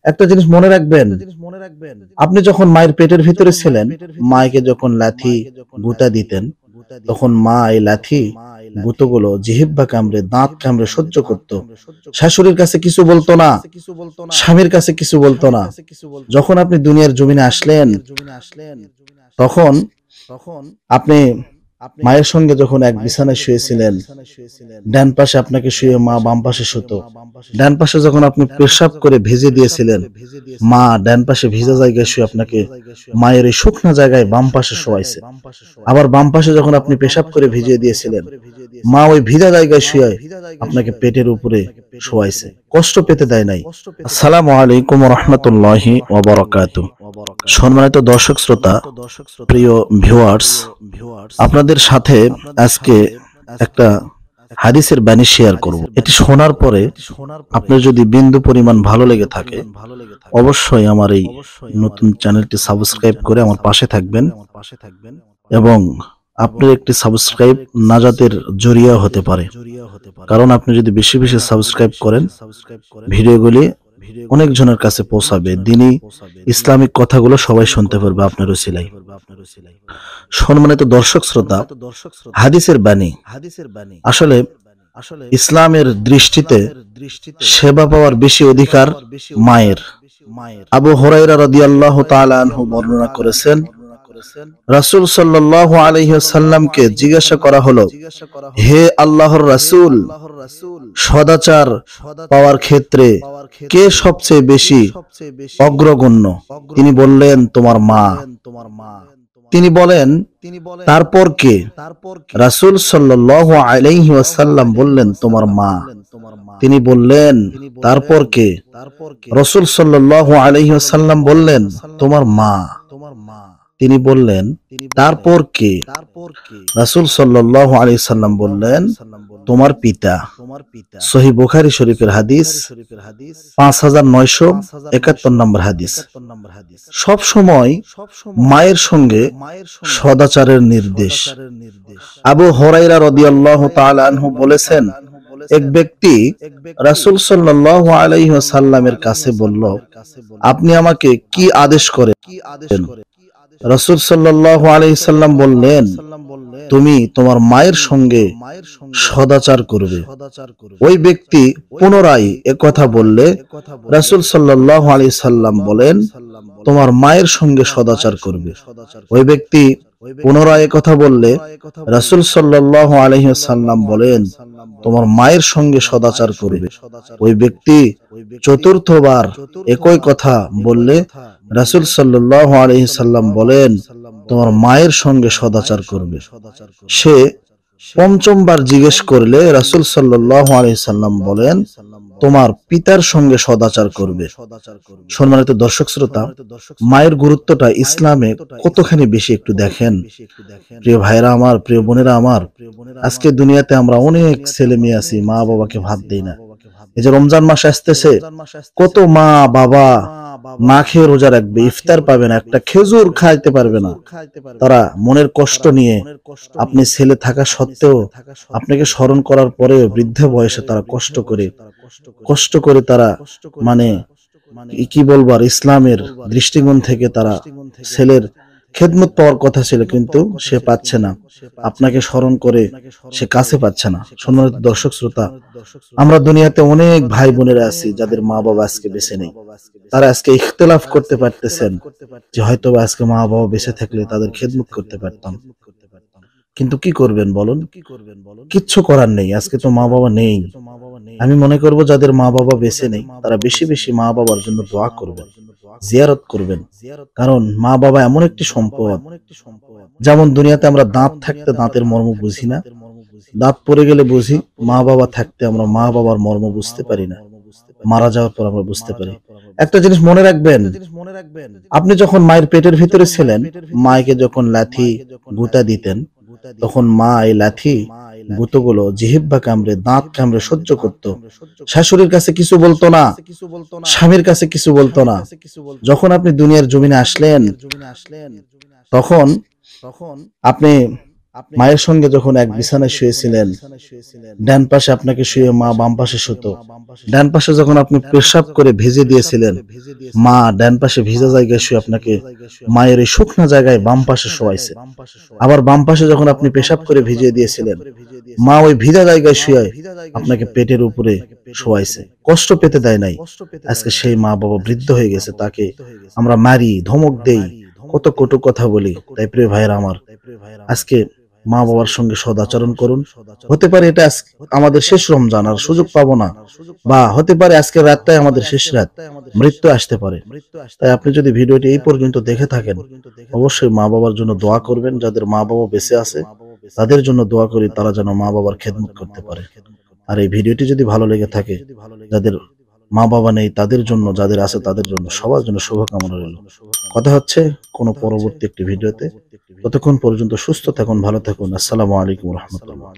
একটা জিনিস মনে রাখবেন, আপনি যখন মায়ের পেটের ভিতরে ছিলেন, মাকে যখন লাথি গুতা দিতেন, তখন মা এই লাথি গুঁতোগুলো জিহ্বা কামড়ে, দাঁত কামড়ে সহ্য করত। শাশুড়ির কাছে কিছু বলতো না, স্বামীর কাছে কিছু বলতো না। যখন আপনি দুনিয়ার জমিনে আসলেন, তখন আপনি মায়ের সঙ্গে যখন এক বিছানায় শুয়েছিলেন, ডান পাশে আপনাকে শুয়ে মা বাম পাশে শুতো। ডান পাশে যখন আপনি পেশাব করে ভেজে দিয়েছিলেন, মা ডান পাশে ভিজা জায়গায় শুয়ে আপনাকে মায়ের এই শুকনা জায়গায় বাম পাশে শোয়াইছে। আবার বাম পাশে যখন আপনি পেশাব করে ভিজিয়ে দিয়েছিলেন, মা ওই ভিজা জায়গায় শুয়ে আপনাকে পেটের উপরে শোয়াইছে, কষ্ট পেতে দেয় নাই। আসসালামু আলাইকুম রহমতুল্লাহি ওয়া বারাকাতুহু। সম্মানিত দর্শক শ্রোতা, প্রিয় ভিউয়ার্স, আপনাদের সাথে আজকে একটা হাদিসের বাণী শেয়ার করব। এটি শোনার পরে আপনার যদি বিন্দু পরিমাণ ভালো লেগে থাকে, অবশ্যই আমার এই নতুন চ্যানেলটি সাবস্ক্রাইব করে আমার পাশে থাকবেন, এবং আপনার একটি সাবস্ক্রাইব নাজাতের জরিয়া হতে পারে। কারণ আপনি যদি বেশি বেশি সাবস্ক্রাইব করেন, ভিডিওগুলি অনেক জনের কাছে পৌঁছাবে, দ্বীনি ইসলামিক কথাগুলো সবাই শুনতে পারবে আপনার উসিলায়। সম্মানিত দর্শক শ্রোতা, হাদিসের বাণী আসলে ইসলামের দৃষ্টিতে সেবা পাওয়ার বেশি অধিকার মায়ের। আবু হুরায়রা রাদিয়াল্লাহু তাআলা আনহু বর্ণনা করেছেন, রাসূল সাল্লাল্লাহু আলাইহি ওয়াসাল্লামকে জিজ্ঞাসা করা হলো, হে আল্লাহর রাসূল, সদাচার পাওয়ার ক্ষেত্রে কে সবচেয়ে বেশি অগ্রগণ্য? তিনি বললেন, তোমার মা। তিনি বলেন, তারপর কে? রাসূল সাল্লাল্লাহু আলাইহি ওয়াসাল্লাম বললেন, তোমার মা। তিনি বললেন, তারপর কে? রাসূল সাল্লাল্লাহু আলাইহি ওয়াসাল্লাম বললেন, তোমার মা। তিনি বললেন, তারপর কে? রাসূল সাল্লাল্লাহু আলাইহি ওয়াসাল্লাম বললেন, তোমার পিতা। সহিহ বুখারী শরীফের হাদিস, 5971 নম্বর হাদিস। সব সময় মায়ের সঙ্গে সদাচারের নির্দেশ। আবু হুরায়রা রাদিয়াল্লাহু তাআলা আনহু বলেছেন, এক ব্যক্তি রাসূল সাল্লাল্লাহু আলাইহি ওয়াসাল্লামের কাছে বলল, আপনি আমাকে কি আদেশ করেন? রাসূল সাল্লাল্লাহু আলাইহি সাল্লাম বললেন, তুমি তোমার মায়ের সঙ্গে সদাচার করবে। ওই ব্যক্তি পুনরায় একথা বললে রাসূল সাল্লাল্লাহু আলাইহি সাল্লাম বলেন, তোমার মায়ের সঙ্গে সদাচার করবে। ওই ব্যক্তি পুনরায় একথা বললে রাসূল সাল্লাল্লাহু আলাইহি সাল্লাম বলেন, তোমার মায়ের সঙ্গে সদাচার করবে। ওই ব্যক্তি চতুর্থবার একই কথা বললে রাসূল সাল্লাল্লাহু আলাইহি সাল্লাম বলেন, তোমার মায়ের সঙ্গে সদাচার করবে। সে পঞ্চমবার জিজ্ঞেস করলে রাসূল সাল্লাল্লাহু আলাইহি সাল্লাম বলেন, তোমার পিতার সঙ্গে সদাচার করবে। সম্মানিত দর্শক শ্রোতা, মায়ের গুরুত্বটা ইসলামে কতখানি বেশি একটু দেখেন। প্রিয় ভাইরা আমার, প্রিয় বোনেরা আমার, আজকে দুনিয়াতে আমরা অনেক ছেলে মেয়ে আছি, মা বাবাকে ভাত দেই না। এই যে রমজান মাস আসতেছে, কত মা বাবা না খেয়ে রোজা রাখবে, ইফতার পাবে না, একটা খেজুর খাইতে পারবে না। তারা মনের কষ্ট নিয়ে, আপনি ছেলে থাকা সত্ত্বেও আপনাকে স্মরণ করার পরেও বৃদ্ধ বয়সে তারা কষ্ট করে তারা মানে কি বলবো আর, ইসলামের দৃষ্টিকোণ থেকে তারা ছেলের খেদমত পাওয়ার কথা ছিল, কিন্তু সে পাচ্ছে না। আপনাকে স্মরণ করে সে কাছে পাচ্ছে না। সম্মানিত দর্শক শ্রোতা, আমরা দুনিয়াতে অনেক ভাই বোনেরা আছি যাদের মা বাবা আজকে বেঁচে নেই। তারা আজকে ইখতিলাফ করতে পারতেছেন যে হয়তো আজকে মা বাবা বেঁচে থাকলে তাদের খেদমত করতে পারতাম, কিন্তু কি করবেন বলুন? কিচ্ছু করার নেই, আজকে তো মা বাবা নেই। আমি মনে করব যাদের মা বাবা বেঁচে নেই তারা বেশি বেশি মা বাবার জন্য দোয়া করবেন, জিয়ারত করবেন। কারণ মা বাবা এমন একটি সম্পদ, যেমন দুনিয়াতে আমরা দাঁত থাকতে দাঁতের মর্ম বুঝি না, দাঁত পড়ে গেলে বুঝি, মা বাবা থাকতে আমরা মা বাবার মর্ম বুঝতে পারি না, মারা যাওয়ার পর আমরা বুঝতে পারি। একটা জিনিস মনে রাখবেন, আপনি যখন মায়ের পেটের ভিতরে ছিলেন, মাকে যখন লাথি গুতা দিতেন, তখন মা এই লাথি গুঁতোগুলো জিহ্বা কামড়ে, দাঁত কামড়ে সহ্য করত। শাশুড়ির কাছে কিছু বলতো না, স্বামীর কাছে কিছু বলতো না। যখন আপনি দুনিয়ার জমিনে আসলেন, তখন আপনি মায়ের সঙ্গে যখন এক বিছানায় শুয়েছিলেন, ডান পাশে আপনাকে শুয়ে মা বাম পাশে শুতো। ডান পাশে যখন আপনি পেশাব করে ভিজে দিয়েছিলেন, মা ডান পাশে ভিজা জায়গায় শুয়ে আপনাকে মায়ের এই শুকনা জায়গায় বাম পাশে শোয়াইছে। আবার বাম পাশে যখন আপনি পেশাব করে ভিজিয়ে দিয়েছিলেন, মা ওই ভিজা জায়গায় শুয়ে আপনাকে পেটের উপরে শোয়াইছে, কষ্ট পেতে দেয় নাই। আজকে সেই মা বাবা বৃদ্ধ হয়ে গেছে, তাকে আমরা মারি, ধমক দেই, কত কটু কথা বলি। তাই প্রিয় ভাইয়েরা আমার, আজকে মা বাবার সঙ্গে সদাচরণ করুন। হতে পারে এটা আমাদের শেষ রমজান, আর সুযোগ পাবো না, বা হতে পারে আজকের রাতটাই আমাদের শেষ রাত, মৃত্যু আসতে পারে। তাই আপনি যদি ভিডিওটি এই পর্যন্ত দেখে থাকেন, অবশ্যই মা বাবার জন্য দোয়া করবেন। যাদের মা বাবা বেঁচে আছে তাদের জন্য দোয়া করি, তারা যেন মা বাবার খেদমত করতে পারে। আর এই ভিডিওটি যদি ভালো লেগে থাকে, যাদের মা বাবা নেই তাদের জন্য, যাদের আছে তাদের জন্য, সবার জন্য শুভকামনা রইল। কথা হচ্ছে কোনো পরবর্তী একটি ভিডিওতে। ততক্ষণ পর্যন্ত সুস্থ থাকুন, ভালো থাকুন। আসসালামু আলাইকুম রহমতুল্লাহ।